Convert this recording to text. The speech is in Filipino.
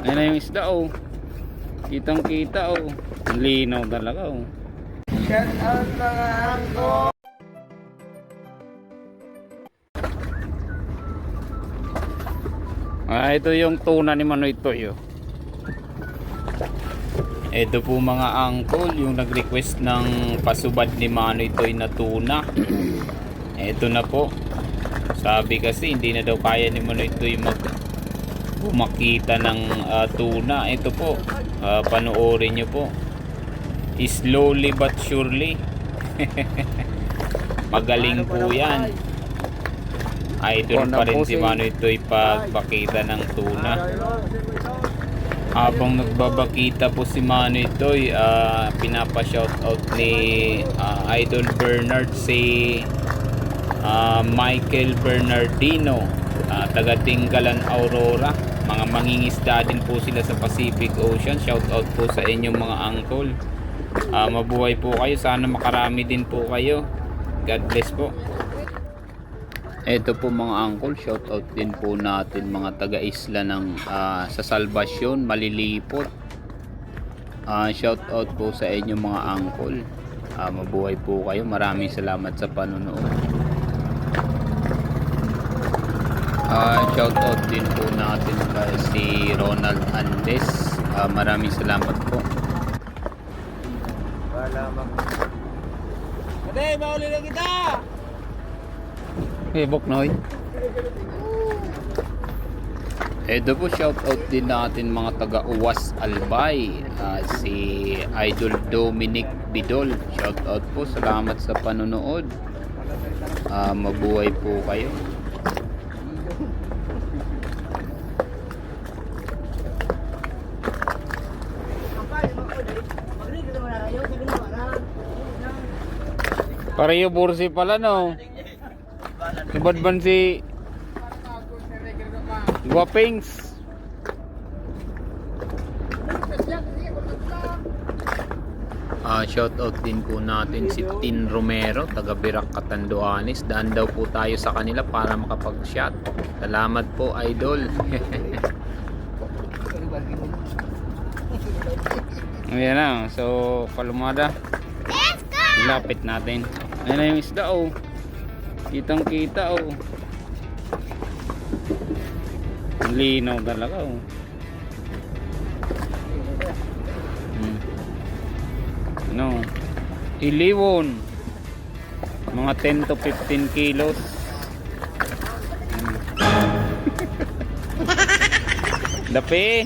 Ayan na yung isda oh. Kitang kita oh. Ang linaw talaga oh. Shout out mga angko. Ito yung tuna ni Manoy Toy oh. Ito po mga angkol, yung nag-request ng pasubad ni Manoy Toy na tuna. Ito na po. Sabi kasi hindi na daw kaya ni Manoy Toy makita ng tuna. Ito po, panoorin nyo po. Slowly but surely. Magaling po yan. Idol pa rin si Manoy Toy pag bakita ng tuna. Habang nagbabakita po si Manoy Toy, pinapa-shoutout ni Idol Bernard si Michael Bernardino, taga Tinggalan, Aurora. Mga mangingisda din po sila sa Pacific Ocean. Shoutout po sa inyong mga angkol. Mabuhay po kayo, sana makarami din po kayo. God bless po. Ito po mga angkol, shoutout din po natin mga taga-isla ng sa Salvacion, Malilipot. Shoutout po sa inyo mga angkol. Mabuhay po kayo, maraming salamat sa panonood. Shoutout din po natin si Ronald Andes. Maraming salamat po. Salamat. Ate, mauli na kita! Bok Noy. Ito po shoutout din natin mga taga Uwas Albay, si Idol Dominic Bidol. Shoutout po, salamat sa panonood. Mabuhay po kayo. Pareho bursi pala no. Ibadban si Guapings. Shoutout din po natin si Tin Romero, taga Birac, Catanduanes. Daan daw po tayo sa kanila para makapag-shot. Salamat po, idol. Ayan na, so kalumada. Lapit natin. Ayan na yung isda oh. Kitang kita oh. Ang linaw talaga oh. No. Iliwon. Mga 10 to 15 kilos. Dapi.